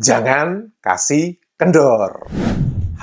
Jangan kasih kendor.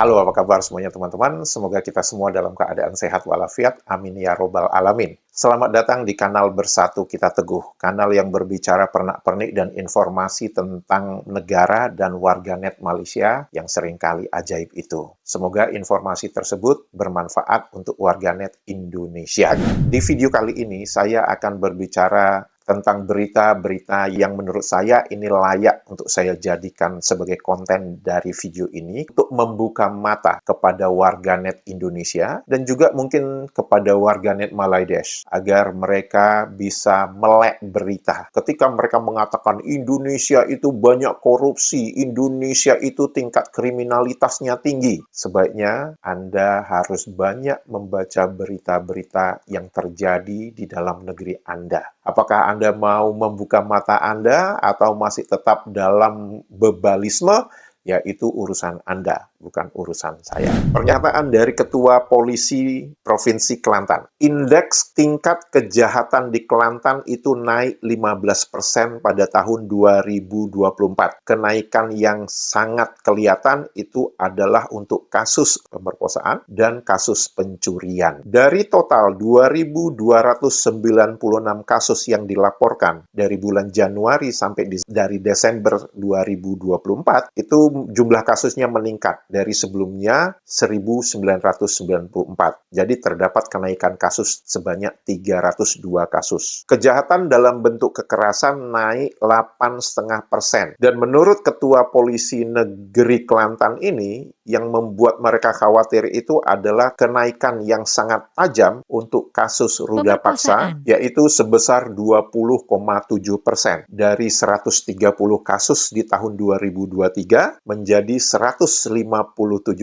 Halo, apa kabar semuanya teman-teman? Semoga kita semua dalam keadaan sehat walafiat. Amin ya robbal alamin. Selamat datang di kanal Bersatu Kita Teguh, kanal yang berbicara pernak-pernik dan informasi tentang negara dan warganet Malaysia yang seringkali ajaib itu. Semoga informasi tersebut bermanfaat untuk warganet Indonesia. Di video kali ini saya akan berbicara tentang berita-berita yang menurut saya ini layak untuk saya jadikan sebagai konten dari video ini untuk membuka mata kepada warganet Indonesia dan juga mungkin kepada warganet Bangladesh agar mereka bisa melek berita. Ketika mereka mengatakan Indonesia itu banyak korupsi, Indonesia itu tingkat kriminalitasnya tinggi, sebaiknya Anda harus banyak membaca berita-berita yang terjadi di dalam negeri Anda. Apakah Anda mau membuka mata Anda atau masih tetap dalam bebalisme? Ya, itu urusan Anda, bukan urusan saya. Pernyataan dari Ketua Polisi Provinsi Kelantan. Indeks tingkat kejahatan di Kelantan itu naik 15% pada tahun 2024. Kenaikan yang sangat kelihatan itu adalah untuk kasus pemerkosaan dan kasus pencurian. Dari total 2.296 kasus yang dilaporkan dari bulan Januari sampai dari Desember 2024, itu jumlah kasusnya meningkat dari sebelumnya 1.994. Jadi terdapat kenaikan kasus sebanyak 302 kasus. Kejahatan dalam bentuk kekerasan naik 8,5%. Dan menurut Ketua Polisi Negeri Kelantan ini, yang membuat mereka khawatir itu adalah kenaikan yang sangat tajam untuk kasus ruda paksa, yaitu sebesar 20,7%. Dari 130 kasus di tahun 2023, menjadi 157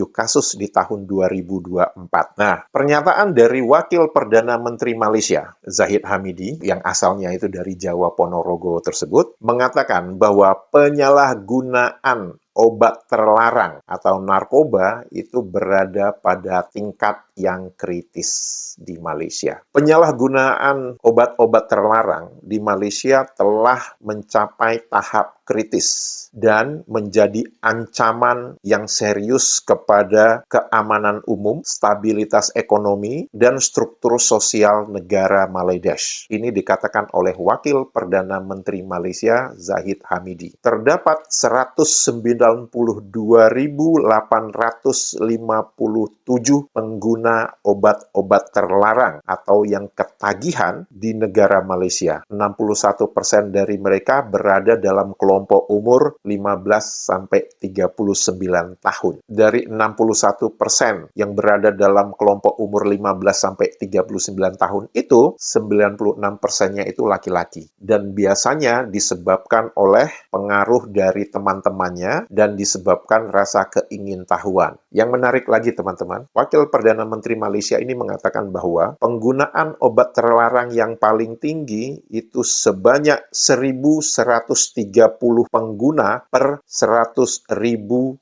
kasus di tahun 2024. Nah, pernyataan dari Wakil Perdana Menteri Malaysia, Zahid Hamidi, yang asalnya itu dari Jawa Ponorogo tersebut, mengatakan bahwa penyalahgunaan obat terlarang atau narkoba itu berada pada tingkat yang kritis di Malaysia. Penyalahgunaan obat-obat terlarang di Malaysia telah mencapai tahap kritis dan menjadi ancaman yang serius kepada keamanan umum, stabilitas ekonomi, dan struktur sosial negara Bangladesh. Ini dikatakan oleh Wakil Perdana Menteri Malaysia, Zahid Hamidi. Terdapat 192.857 pengguna obat-obat terlarang atau yang ketagihan di negara Malaysia. 61% dari mereka berada dalam kelompok umur 15 sampai 39 tahun. Dari 61% yang berada dalam kelompok umur 15 sampai 39 tahun itu, 96%-nya itu laki-laki. Dan biasanya disebabkan oleh pengaruh dari teman-temannya dan disebabkan rasa keingintahuan. Yang menarik lagi teman-teman, Wakil Perdana Menteri Malaysia ini mengatakan bahwa penggunaan obat terlarang yang paling tinggi itu sebanyak 1.130 pengguna per 100.000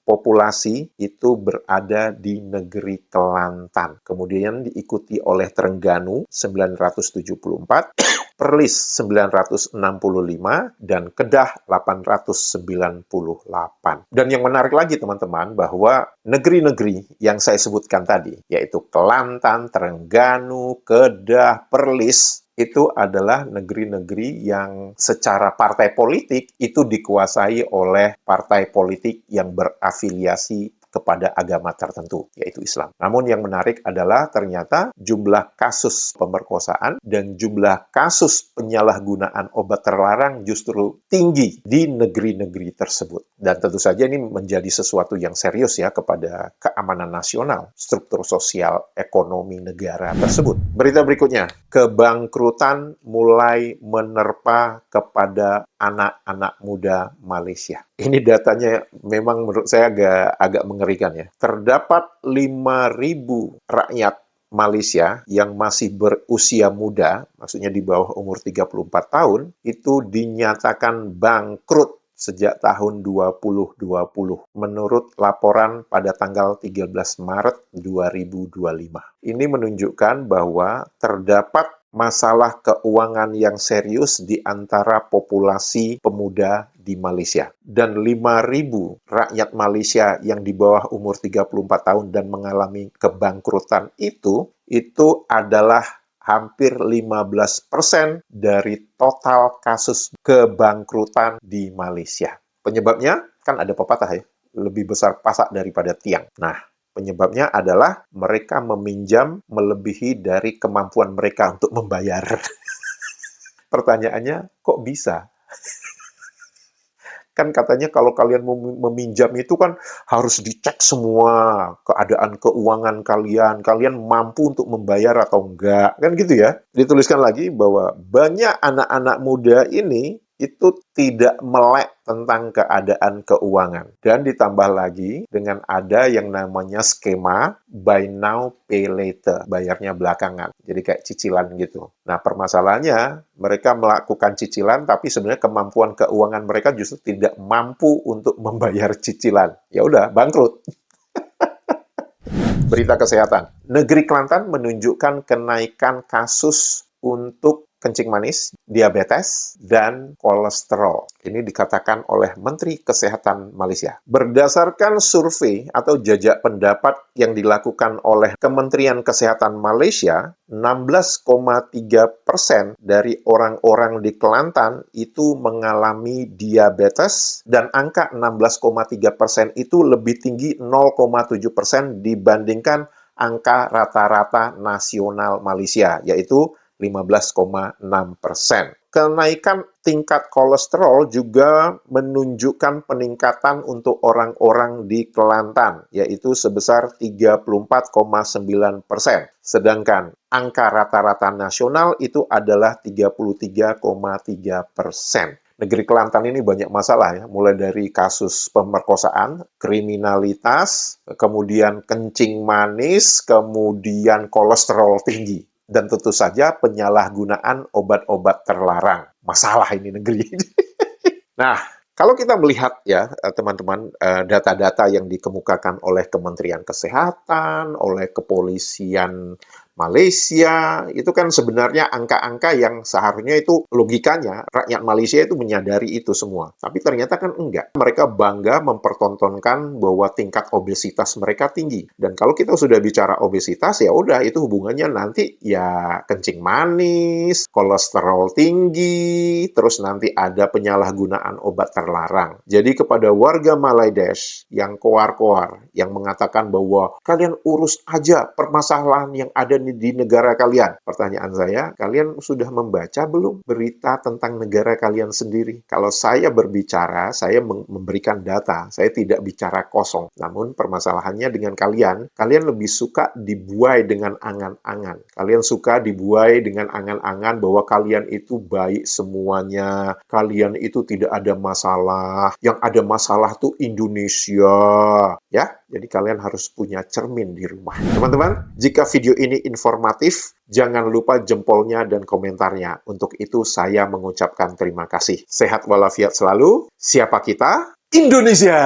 populasi itu berada di negeri Kelantan. Kemudian diikuti oleh Terengganu 974, Perlis 965, dan Kedah 898. Dan yang menarik lagi teman-teman, bahwa negeri-negeri yang saya sebutkan tadi, yaitu Kelantan, Terengganu, Kedah, Perlis, itu adalah negeri-negeri yang secara partai politik itu dikuasai oleh partai politik yang berafiliasi kepada agama tertentu, yaitu Islam. Namun yang menarik adalah ternyata jumlah kasus pemerkosaan dan jumlah kasus penyalahgunaan obat terlarang justru tinggi di negeri-negeri tersebut. Dan tentu saja ini menjadi sesuatu yang serius ya kepada keamanan nasional, struktur sosial, ekonomi negara tersebut. Berita berikutnya, kebangkrutan mulai menerpa kepada anak-anak muda Malaysia. Ini datanya memang menurut saya agak mengerikan ya. Terdapat 5.000 rakyat Malaysia yang masih berusia muda, maksudnya di bawah umur 34 tahun, itu dinyatakan bangkrut sejak tahun 2020, menurut laporan pada tanggal 13 Maret 2025. Ini menunjukkan bahwa terdapat masalah keuangan yang serius di antara populasi pemuda di Malaysia. Dan 5.000 rakyat Malaysia yang di bawah umur 34 tahun dan mengalami kebangkrutan itu adalah hampir 15% dari total kasus kebangkrutan di Malaysia. Penyebabnya kan ada pepatah ya, lebih besar pasak daripada tiang. Nah, penyebabnya adalah mereka meminjam melebihi dari kemampuan mereka untuk membayar. Pertanyaannya, kok bisa? Kan katanya kalau kalian meminjam itu kan harus dicek semua keadaan keuangan kalian. Kalian mampu untuk membayar atau enggak. Kan gitu ya. Dituliskan lagi bahwa banyak anak-anak muda ini itu tidak melek tentang keadaan keuangan. Dan ditambah lagi dengan ada yang namanya skema buy now, pay later. Bayarnya belakangan. Jadi kayak cicilan gitu. Nah, permasalahannya mereka melakukan cicilan, tapi sebenarnya kemampuan keuangan mereka justru tidak mampu untuk membayar cicilan. Ya udah, bangkrut. Berita kesehatan. Negeri Kelantan menunjukkan kenaikan kasus untuk kencing manis, diabetes, dan kolesterol. Ini dikatakan oleh Menteri Kesehatan Malaysia. Berdasarkan survei atau jajak pendapat yang dilakukan oleh Kementerian Kesehatan Malaysia, 16,3% dari orang-orang di Kelantan itu mengalami diabetes, dan angka 16,3% itu lebih tinggi 0,7% dibandingkan angka rata-rata nasional Malaysia, yaitu 15,6%. Kenaikan tingkat kolesterol juga menunjukkan peningkatan untuk orang-orang di Kelantan, yaitu sebesar 34,9%. Sedangkan angka rata-rata nasional itu adalah 33,3%. Negeri Kelantan ini banyak masalah ya, mulai dari kasus pemerkosaan, kriminalitas, kemudian kencing manis, kemudian kolesterol tinggi. Dan tentu saja penyalahgunaan obat-obat terlarang. Masalah ini negeri. Nah, kalau kita melihat ya teman-teman data-data yang dikemukakan oleh Kementerian Kesehatan, oleh Kepolisian Malaysia, itu kan sebenarnya angka-angka yang seharusnya itu logikanya rakyat Malaysia itu menyadari itu semua. Tapi ternyata kan enggak. Mereka bangga mempertontonkan bahwa tingkat obesitas mereka tinggi. Dan kalau kita sudah bicara obesitas, ya udah itu hubungannya nanti ya kencing manis, kolesterol tinggi, terus nanti ada penyalahgunaan obat terlarang. Jadi kepada warga Malaidesh yang koar-koar, yang mengatakan bahwa kalian urus aja permasalahan yang ada di negara kalian. Pertanyaan saya, kalian sudah membaca belum berita tentang negara kalian sendiri? Kalau saya berbicara, saya memberikan data, saya tidak bicara kosong. Namun permasalahannya dengan kalian lebih suka dibuai dengan angan-angan. Kalian suka dibuai dengan angan-angan bahwa kalian itu baik semuanya, kalian itu tidak ada masalah, yang ada masalah tuh Indonesia. Ya, jadi kalian harus punya cermin di rumah. Teman-teman, jika video ini informatif, jangan lupa jempolnya dan komentarnya. Untuk itu saya mengucapkan terima kasih. Sehat walafiat selalu. Siapa kita? Indonesia!